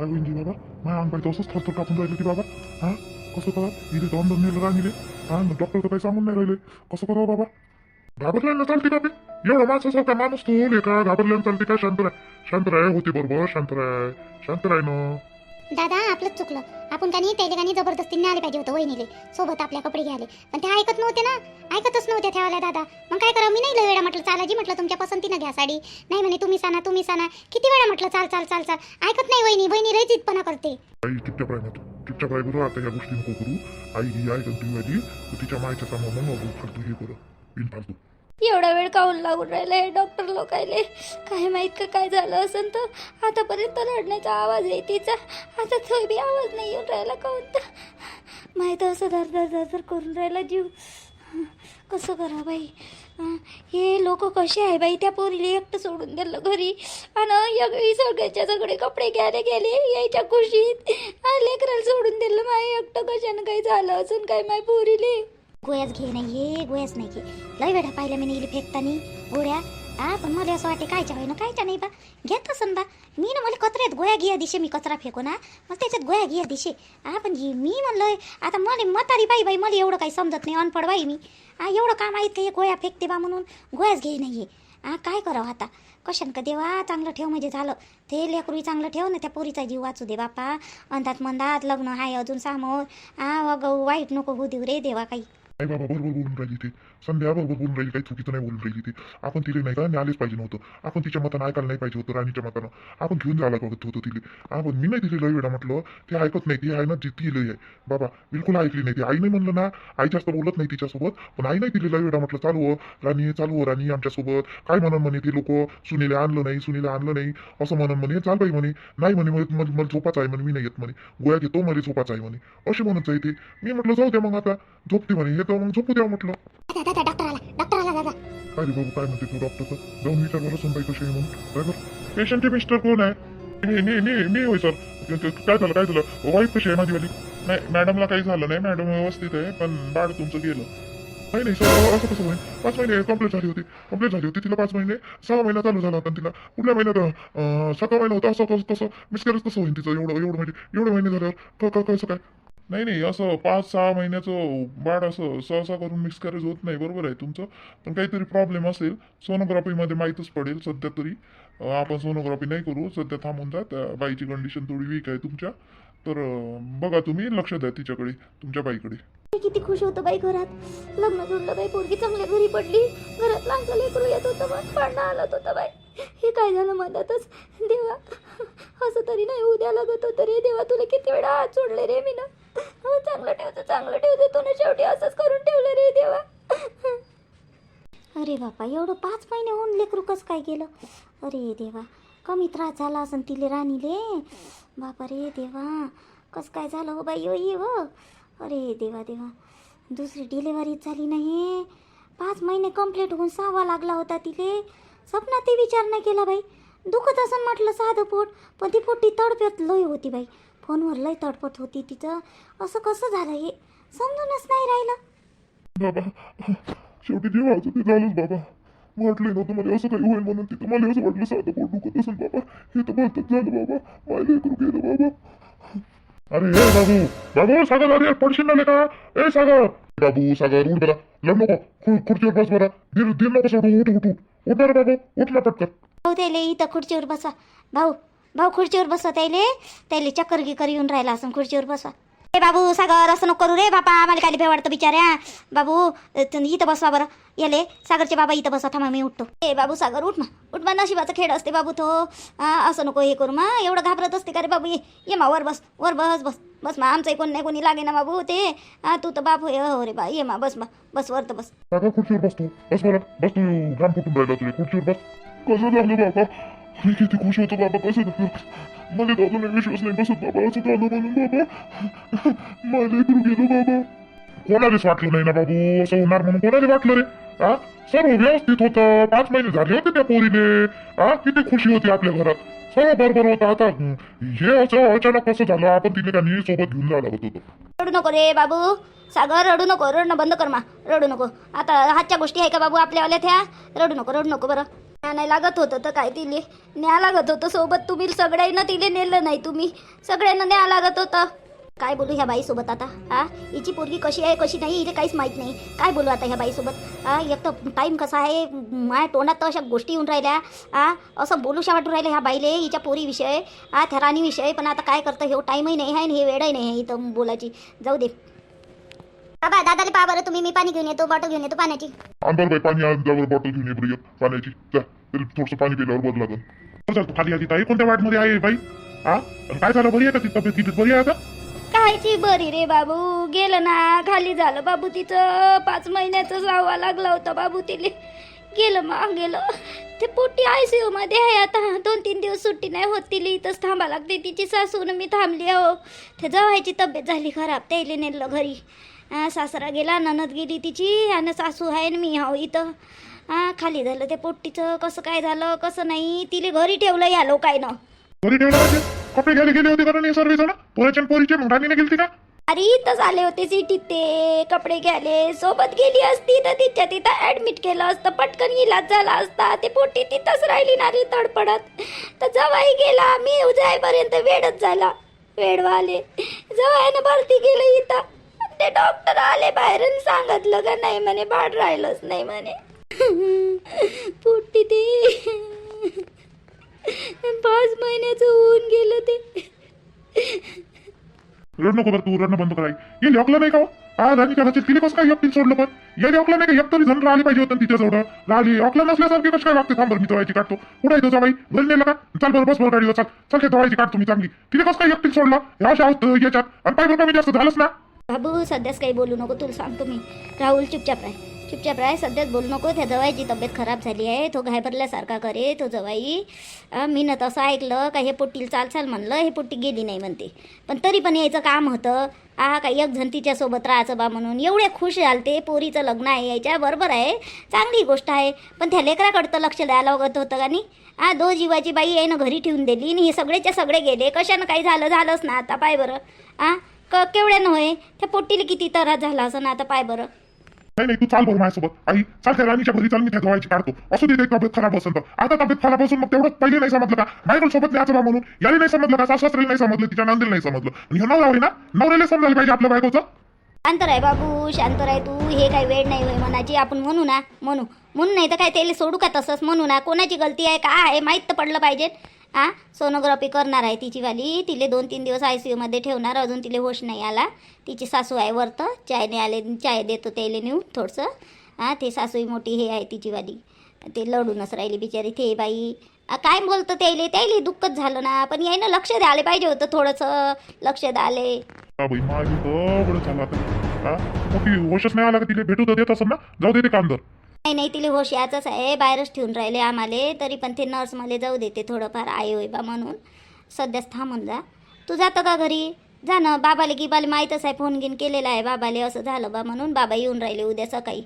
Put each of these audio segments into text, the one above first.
काय होईल की बाबा माझ्या अंग पाहिजे असंच थरथर कापून राहिलं की बाबा हा कसं करा इथे दोन नेलं राहिली हा डॉक्टर तर काही सांगून नाही राहिले कसं करावं बाबा घाबरल्यानं चालते का बे एवढा माणसासारखा माणूस तू होईल का घाबरल्यानं चालते का शांत राय होते बरोबर शांत राय ना दादा आपलंच चुकलं आपण काही त्याला काही जबरदस्तीने आले पाहिजे होतं वहिनीले सोबत आपल्या कपडे घ्यायले पण ते ऐकत नव्हते ना ऐकतच नव्हते ठेवायला दादा मग काय करावं मी नाही लय वेळा म्हटलं चालाजी म्हटलं तुमच्या पसंतीनं घ्या साडी नाही म्हणे तुम्ही साना किती वेळा म्हटलं चाल चाल चाल चाल ऐकत नाही वहिनी लय जिद्दपणा करते आई चुपचाप राय ना तू चुपचाप राय बरोबर आता या गोष्टी नको करू आई ही आहे कंटिन्यू माझी तिच्या मायच्या समोर मग फालतू हे करू बिन फालतू एवढा वेळ काऊन लागून राहिला हे डॉक्टर लोकायले काय माहित का काय झालं असेल तर आतापर्यंत रडण्याचा आवाज आहे तिचा आता तो बी आवाज नाही येऊन राहिला काऊन तर माहीत असं धर करून राहिला जीव कसं करा बाई हे लोक कसे आहे बाई त्या पोरीला एकटं सोडून दिलं घरी आणि सगळ्याच्या सगळे कपडे घ्यायला गेले यायच्या खुशीत लेकराला सोडून दिलं माय एकटं कशानं काही झालं असून काय माय पोरीले गोळ्याच घे नाही गोळ्याच नाही घे लय वेळा पाहिलं मी नेली फेकतानी गोळ्या पण मला असं वाटते कायच्या होय ना कायच्या नाही बा घेत असन बा मी ना मला कचऱ्यात गोळ्या घ्या दिशे मी कचरा फेको ना मग त्याच्यात गोळ्या घ्या दिशे पण मी म्हणलं आता मला म्हातारी बाई मला एवढं काही समजत नाही अनपड बाई मी एवढं काम आहेत का हे गोळ्या फेकते बा म्हणून गोळ्याच घे नाही काय करावं आता कशान का देवा चांगलं ठेव म्हणजे झालं ते लेकरूही चांगलं ठेव ना त्या पोरीचा जीव वाचू दे बापा अंधात मंदात लग्न आहे अजून समोर वगं वाईट नको होऊ देऊ रे देवा काही आई बाबा बरोबर बोलून राहिली ते संध्या बरोबर बोलून राहिली काही चुकीचं नाही बोलून राहिली ते आपण तिला नाही का न्यायलाच पाहिजे नव्हतं आपण तिच्या मतानं ऐकायला नाही पाहिजे होतं राणीच्या मतानं आपण घेऊन जायला लागत होतं तिला आपण मी नाही तिला लय वेळा म्हटलं ते ऐकत नाही ती आहे ना जिती लय आहे बाबा बिलकुल ऐकली नाही ती आई नाही म्हणलं ना आई जास्त बोलत नाही तिच्यासोबत पण आई नाही तिला लय वेळा म्हटलं चालू हो राणी आमच्यासोबत काय म्हणून म्हणे ते लोक सुनीला आणलं नाही असं म्हणून म्हणे चाल बाई म्हणे नाही म्हणे मला झोपाच आहे म्हणे मी नाही येत म्हणे गोळ्या घेतो मला झोपाच आहे म्हणे असे म्हणत जाय ते मी म्हटलं जाऊ द्या मग आता झोपते म्हणे हे तर मग झोपू द्या म्हटलं दादा डॉक्टर आला दादा काय रे बाबू काय म्हणते तू डॉक्टर जाऊन विचार बरं सुनबाई कशी आहे म्हणून ड्रायव्हर पेशंटचे मिस्टर कोण आहे मी होय सर काय झालं वाईफ कशी आहे माझीवाली नाही मॅडमला काही झालं नाही मॅडम व्यवस्थित आहे पण बाळ तुमचं गेलं नाही सर असं कसं होईल 5 महिने कंप्लीट झाली होती तिला 5 महिने 6 महिना चालू झाला होता तिला पुढल्या महिन्यात 7 महिना होता असं कसं मिसकॅरेज कसं होईल तिचं एवढं महिने झाल्यावर कसं काय नाही असं 5-6 महिन्याचं बाळ असं सहसा करून मिसकॅरेज होत नाही बरोबर आहे तुमचं पण काहीतरी प्रॉब्लेम असेल सोनोग्राफीमध्ये माहीतच पडेल सध्या तरी आपण सोनोग्राफी नाही करू सध्या थांबून जा त्या बाईची कंडिशन थोडी वीक आहे तुमच्या तर बघा तुम्ही लक्ष द्या तिच्याकडे तुमच्या बाईकडे किती खुश होतं बाई घरात लग्न जोडलं बाई पोरगी चांगल्या घरी पडली घरात लहानचं लेकरू येत होतं मग पाडणं आलत होतं बाई हे काय झालं मधातच देवा असं तरी नाही उद्या लागत होतं रे देवा तुला किती वेळा हात सोडले रे मी ना चांगलं ठेवतो तू ना शेवटी असंच करून ठेवलं रे देवा अरे बापा एवढं 5 महिने होऊन लेकरू कसं काय गेलं अरे देवा कमी त्रास झाला असं तिले राणीले बापा रे देवा कसं काय झालं हो बाई हो अरे देवा दुसरी डिलेवरीच झाली नाही 5 महिने कंप्लीट होऊन 6वा लागला होता तिले सपनात ते विचार नाही केला बाई दुखत असं म्हटलं साधं पोट पण ती पोटी तडपत लय होती बाई फोनवर लय तडपत होती तिचं असं कसं झालं हे समजूनच नाही राहिलं बाबा शेवटी जे व्हायचं ते झालंच बाबा म्हटलं नव्हतं मला असं काही होईल म्हणून तिथं मला असं वाटलं साधं पोट दुखत असेल बाबा हे तर भलतच झालं बाबा माझ्या लेकरू गेलं बाबा अरे हे बाबू सागर अरे पडशील ना का ए सागर बाबू सागर उठ बरा लढ नको खुर्चीवर बस बरा धीर नको सोडू उठ ना बाबू उठ ना पटकन भाऊ त्याले इथं खुर्चीवर बसा भाऊ खुर्चीवर बसा त्याले चक्कर गिकर येऊन राहिला असं खुर्चीवर बसा ए बाबू सागर असं नको करू रे बापा आम्हाला काय वाटतं बिचाऱ्या बाबू इथं बसवा बरं येले सागरचे बाबा इथं बसा थांबा मी उठतो ए बाबू सागर उठ मा नशिबाचा खेळ असते बाबू तो असं नको हे करू मा एवढं घाबरत असते का रे बाबू ये मा वर बस मा आमचं कोण नाही कोणी लागे ना बाबू ते तू तर बाप हो रे बा ये मा बस वर तर बस खुर्चीवर बस बस तू घाम फुटून राहिला तुझे खुर्चीवर बस कसं झालं बाबा मी किती खुश होतो बाबा कसं झालं मला तर अजून विश्वास नाही बसत बाबा असं झालं म्हणून बाबा मला लेकरू गेलो बाबा कोणालाच वाटलं नाही ना बाबू असं होणार म्हणून कोणाला वाटलं रे सर्व व्यवस्थित होतं 5 महिने झाले होते त्या पोरीने किती खुशी होती आपल्या घरात सर्व बरोबर होतं आता हे असं अचानक कसं झालं आपण तिने त्यांनी सोबत घेऊन जायला लागत होतो रडू नको रे बाबू सागर रडू नको रडणं बंद कर मा रडू नको आता हातच्या गोष्टी आहे का बाबू आपल्यावाल्या त्या रडू नको बरं न्या नाही लागत होतं तर काय तिले न्या लागत होतं सोबत. तुम्ही सगळ्यांना तिले नेलं नाही, तुम्ही सगळ्यांना न्या लागत होतं. काय बोलू ह्या बाईसोबत आता? हिची पोरगी कशी आहे कशी नाही हिला काहीच माहीत नाही. काय बोलू आता ह्या बाईसोबत? एक तर टाईम कसा आहे, माझ्या तोंडात तर अशा गोष्टी येऊन राहिल्या. असं बोलूशा वाटून राहिलं ह्या बाईले हिच्या पोरीविषय, त्या राणीविषय. पण आता काय करतं, हे टाईमही नाही आहे आणि हे वेळही नाही आहे इथं बोलायची. जाऊ दे बाबा. दादाले पहा बरं तुम्ही, मी पाणी घेऊन येतो, बॉटल घेऊन येतो पाण्याची. अंदर बाई पाणी आल्यावर बॉटल घेऊन ये बरं एक पाण्याची. जा थोडंसं पाणी पिल्यावर बरं लागेल. चल तू खाली आधी. ताई कोणत्या वार्डमध्ये आहे बाई? आणि काय झालं, बरी आहे का ती तब्येत बरी आहे आता? कायची बरी रे बाबू, गेलं ना खाली झालं बाबू तिचं. 5 महिन्याचं जावा लागला होता बाबू तिले. गेलं ते पोटी ICU मध्ये आहे आता. 2-3 दिवस सुट्टी नाही होत तिला, इथंच थांबा लागते. तिची सासून मी थांबली हो. ते जावायची तब्येत झाली खराब, त्याला नेलं घरी. सासरा गेला, ननद गेली तिची, आणि सासू आहे आणि मी हो इथं. खाली झालं ते पोट्टीचं. कसं काय झालं कसं नाही, तिले घरी ठेवलं या लोकायनं. घरी ठेवलं म्हणजे कपडे घ्यायला गेले होते कारण सर्व जण पोराच्या पोरीचे मग राणीने गेलती का? अरे इथंच आले होते सिटीत ते कपडे घ्यायले. सोबत गेली असती तर तिच्या तिथं ऍडमिट केलं असतं, पटकन इलाज झाला असता. ते पोटी तिथंच राहिली ना रे तडपडत. तर जवाई गेला, मी जाईपर्यंत वेळच झाला. वेळवाले जवाईनं भरती गेलं इथं. ते डॉक्टर आले बाहेर आणि सांगितलं का नाही म्हणे, बाळ राहिलंच नाही म्हणे. पोटी ते 5 महिन्याचं होऊन गेलं ते. रड नको बरं, तू रडणं बंद कराय. ये लेकलं नाही का हो? राणी करायची तिने कसं काय एकटीला सोडलं? पण या लेकलं नाही का? एक तरी जण राहिली पाहिजे होतं तिच्या जवळ. राहिली अकलं नसल्यासारखी कसं काय वागते? थांब बरं, मी दवायची काढतो. कुठं आहे तो जावाई? घरी नेलं का? चल बरं, बस बरं गाडीवर. चल चल, दवायची काढतो मी चांगली. तिने कसं काय एकटीला सोडलं ह्या याच्यात? आणि पाय बरं कमी जास्त झालंच ना. बाबू सध्याच काही बोलू नको, तुला सांगतो मी. राहुल चुपचाप राह, सध्याच बोलू नको. त्या जवाईची तब्येत खराब झाली आहे, तो घाबरल्यासारखा करे तो जवाई. मी न तसं ऐकलं का हे पोट्टीला चाल म्हणलं, हे पोट्टी गेली नाही म्हणते. पण तरी पण यायचं काम होतं. काही एक जण तिच्यासोबत राहायचं बा म्हणून एवढे खुश झालते. पोरीचं लग्न आहे यायच्या, बरोबर आहे, चांगली गोष्ट आहे. पण त्या लेकराकडतं लक्ष द्यायला वगत होतं का नाही? 2 जीवाची बाई आहे ना घरी ठेवून दिली आणि हे सगळेच्या सगळे गेले. कशानं काही झालंच ना आता. पाय बरं केवढ्यानं होय, त्या पोट्टीला किती त्रास झाला असं ना आता. पाय बरं. नाही तू चाल बरं माझ्यासोबत. आई चाल, त्या राणीच्या घरी चाल, मी त्या दवाईची काढतो. असू दे तब्येत खराब असेल तर. आता तब्येत खराब असून मग तेवढं पहिले नाही समजलं का? माझ्याकडे सोबत न्यायचं बा म्हणून. याला नाही समजलं का? सासऱ्याला नाही समजलं, तिच्या नंदेला नाही समजलं. आणि हे नवरा आहे ना, नवऱ्याला समजायला पाहिजे आपल्या बायकोचं. शांत राय बाबू, शांत राय तू. हे काही वेळ नाही होय मनाची. आपण म्हणू नाही तर काय त्याला सोडू का तसंच? म्हणू ना, कोणाची गलती आहे काय आहे माहीत तर पडलं पाहिजे. सोनोग्राफी करणार आहे तिची वाली. तिले 2-3 दिवस ICU मध्ये ठेवणार. अजून तिले होश नाही आला. तिची सासू आहे वरतं, चायने आले, चाय देतो त्याला नेऊन थोडंसं. ते सासूही मोठी हे आहे तिची वाली, ते लढूनच राहिली बिचारी. ते बाई काय बोलतं त्याला दुःखच झालं ना. पण यायनं लक्ष द्यायला पाहिजे होतं, थोडंसं लक्ष द्याले. बाई माझी बरं झालं आता. मोठी होशच नाही आला का? तिला भेटू तर देत असं ना. जाऊ दे ते काम. नाही तिले होश याचंच आहे. बाहेरच ठेवून राहिले आम्हाला. तरी पण ते नर्स मला जाऊ देते थोडंफार आई होय बा म्हणून. सध्याच थांबून जा. तू जातं का घरी? जा ना. बाबाले गिबाले माहीतच आहे, फोन गिन केलेला आहे बाबाले असं झालं बा म्हणून. बाबा येऊन राहिले उद्या सकाळी.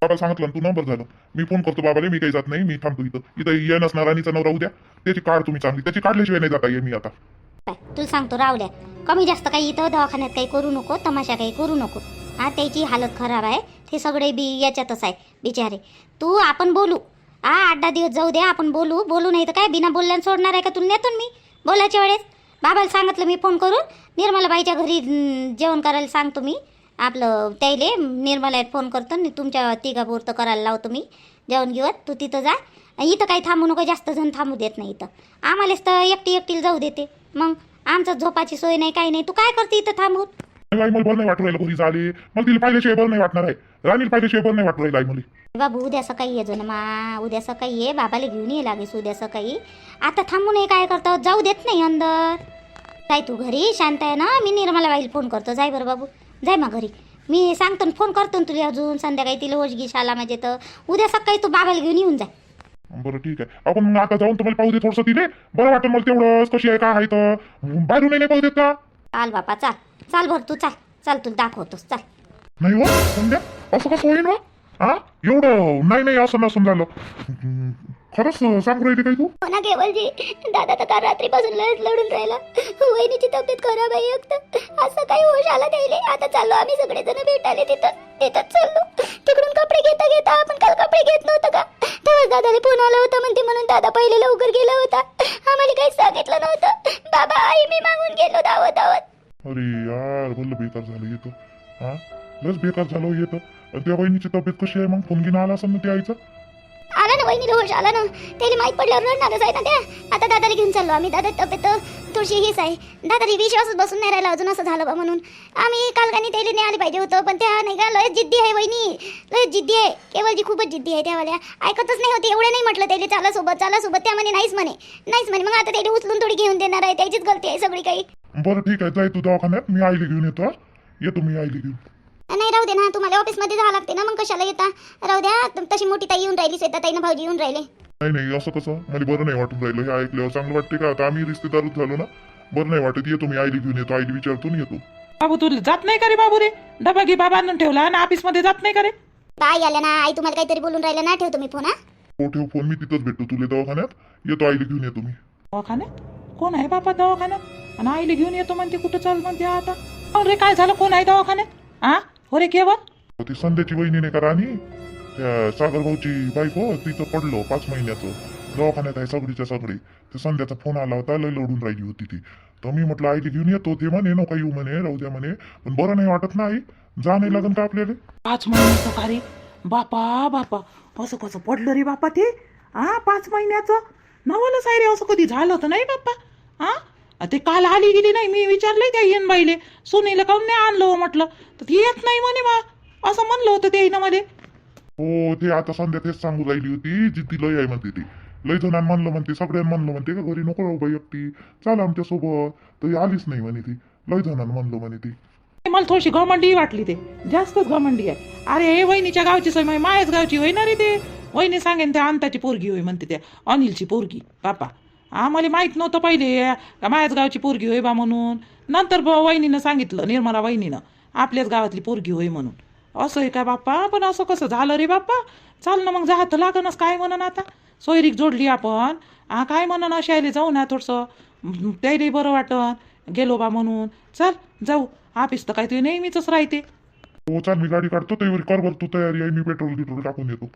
बाबा सांगितलं तू नंबर झालं. मी फोन करतो बाबाले. मी काही जात नाही, मी थांबतो इथं ये नसणार. राणीचा नवरा उद्या त्याची काढ तुम्ही चांगली. त्याची काढल्याशिवाय नाही जाता ये मी आता. काय तुला सांगतो रावल्या, कमी जास्त काही इथं दवाखान्यात काही करू नको, तमाशा काही करू नको. त्याची हालत खराब आहे. ते सगळे याच्यातच आहे बिचारे. तू आपण बोलू. 8-10 दिवस जाऊ दे, आपण बोलू नाही तर काय बिना बोलल्यानं सोडणार आहे का तुला? नेतो मी बोलायच्या वेळेस. बाबाला सांगितलं मी फोन करून, निर्मलाबाईच्या घरी जेवण करायला सांगतो मी. आपलं त्याईले निर्मला फोन करतो आणि तुमच्या तिघापुरतं करायला लावतो मी जेवण घेऊन. तू तिथं जा. इथं काही थांबू नको, जास्त जण थांबू देत नाही इथं. आम्हालाच तर एकटीला जाऊ देते. मग आमचं झोपाची सोय नाही, काही नाही. तू काय करते इथं थांबून? मला बरं नाही वाटू राहिलं घरी झाले. मग तिला पाहिल्याशिवाय बरं नाही वाटणार आहे. राणीला पाहिल्याशिवाय बरं नाही वाटू राहिलं आई मला. बाबू उद्या सकाळी ये जो ना. उद्या सकाळी ये, बाबाला घेऊन ये लागेस उद्या सकाळी. आता थांबू नये, काय करतो, जाऊ देत नाही अंदर. जाय तू घरी, शांत आहे ना. मी निर्मलाबाईला फोन करतो. जाय बरं बाबू, जाय मग घरी. मी सांगतो फोन करतो ना तुला अजून संध्याकाळी. तिला होशगीश आला म्हणजे तर उद्या सकाळी तू बाबाला घेऊन येऊन जाय. बरं ठीक आहे. आपण मग आता जाऊन तुम्हाला पाहू दे थोडंसं तिने. बरं वाटेल मला तेवढंच. कशी आहे काय आहे तर बाहेरून नाही पाहू देत का? चाल बापा चाल बरं तू चाल तुला दाखवतोस. चाल. नाही हो संध्या, असं कसं होईन हो? एवढं नाही असं नसून झालं. खरंच सांगू राहिली काय तू हो ना केवलजी, दादा तर काल रात्रीपासून लयच लढून राहिला. वहिनीची तब्येत खराब आहे एकतर. असं काही होश आला त्याले. आता चाललो आम्ही सगळेजण भेटायला तिथंच चाललो. तिकडून कपडे घेता आपण काल कपडे घेत नव्हतं का, तेव्हा दादाला फोन आला होता म्हणून दादा पहिले लवकर गेला होता. आम्हाला काहीच सांगितलं नव्हतं. बाबा आई मी मागून गेलो धावत. अरे यार भलं बेकार झालं येतं. हा लस बेकार झालं येतं. त्या वहिनीची तब्येत कशी आहे मग? फोन घेऊन आला असेल ना त्या आईचा? आला ना वहिनीला होश आला ना. त्याला माहित पडल्यावर रडणारच आहे ना त्या. आता दादाला घेऊन चाललो आम्ही. दादा तब्येत थोडीशी हीच आहे. दादाला विश्वासच बसून नाही राहिला अजून असं झालं बा म्हणून. आम्ही कालकानी त्याला नाही आले पाहिजे होतं, पण त्या नाही का लय जिद्दी आहे वहिनी, लय जिद्दी आहे. केवळजी खूपच जिद्दी आहे. त्यावाल्या ऐकतच नाही होते. एवढं नाही म्हटलं त्याला चाला सोबत त्या म्हणे नाहीच म्हणे. मग आता त्याला उचलून थोडी घेऊन देणार आहे. त्याचीच गलती आहे सगळी काही. बरं ठीक आहे, जाय तू दवाखान्यात. मी आईला घेऊन येतो. येतो मी आईला घेऊन. नाही राहू दे ना, तुम्हाला ऑफिसमध्ये जावं लागते ना, मग कशाला येता. राहू द्या. तशी मोठी ताई येऊन राहिली, श्वेता ताईनं भाऊजी येऊन राहिले. नाही असं कसं? मला बरं नाही वाटून राहिलं. हे ऐकल्यावर चांगलं वाटते का? आता आम्ही रिश्तेदारच झालो ना, बरं नाही वाटत. येतो मी आईला घेऊन येतो. आईला विचारतो आणि येतो. बाबू तू जात नाही का रे बाबू रे? डबा घे बाबा आणून ठेवला आणि ऑफिस मध्ये जात नाही का रे? बाई आल्या ना, आई तुम्हाला काहीतरी बोलून राहिलं ना. ठेवतो मी फोन. हा हो ठेव फोन. मी तिथंच भेटतो तुला दवाखान्यात. येतो आईला घेऊन येतो मी. दवाखान्यात कोण आहे बापा? दवाखान्यात आणि आईला घेऊन येतो म्हणते. कुठं चाल म्हणते आता? अरे काय झालं? कोण आहे दवाखान्यात? हा हो रे केवळ? ती संध्याची वहिनी नाही का राणी, त्या सागर भाऊची बायको, तिचं पडलो 5 महिन्याचं. दवाखान्यात आहे सगळीच्या सगळी. ते संध्याचा फोन आला होता. लय लढून राहिली होती ती. तर मी म्हटलं आईला घेऊन येतो. ते म्हणे नको येऊ म्हणे, राहू द्या म्हणे. पण बरं नाही वाटत ना आई. जा नाही लागन का आपल्याला? 5 महिन्याचं का रे? बापा असं कसं पडलं रे बापा ते? 5 महिन्याचं नवलच आहे रे. असं कधी झालं तर नाही बाप्पा. ते काल आली गेली नाही. मी विचारलंय त्या येन बाईले, सुनीला काऊन नाही आणलं म्हटलं, तर ती येत नाही म्हणे बा. असं म्हणलं होतं ते ना मध्ये. हो ते आता संध्या तेच सांगू राहिली होती. जिद्दी लय आहे म्हणते ती. लय जणांना म्हणलं म्हणते, सगळ्यांना म्हणलं म्हणते का घरी नको राहू बाई एकटी, चाल आमच्या सोबत. तरी आलीच नाही म्हणे ती. लय जणांना म्हणलं म्हणे ती. मला थोडीशी घमंडी वाटली. ते जास्तच घमंडी आहे. अरे हे वहिनीच्या गावची सोय मायाच गावची होय ना रे. ते वहिनी सांगेन त्या अंताची पोरगी होय म्हणते, त्या अनिलची पोरगी. बापा आम्हाला माहित नव्हतं पहिले मायाच गावची पोरगी होय बा म्हणून. नंतर वहिनीनं सांगितलं, निर्मला वहिनीनं, आपल्याच गावातली पोरगी होय म्हणून. असं आहे का बाप्पा? पण असं कसं झालं रे बाप्पा? चाल ना मग, जात लागणच. काय म्हणन आता? सोयरीक जोडली आपण. काय म्हणन शाळेला जाऊ ना थोडंसं, त्याला बरं वाटन गेलो बा म्हणून. चल जाऊ. ऑफिस तर काय ते नेहमीच राहते. हो चाल, मी गाडी काढतो. त्यावर कर बरं तू तयारी आहे. मी पेट्रोल टाकून येतो.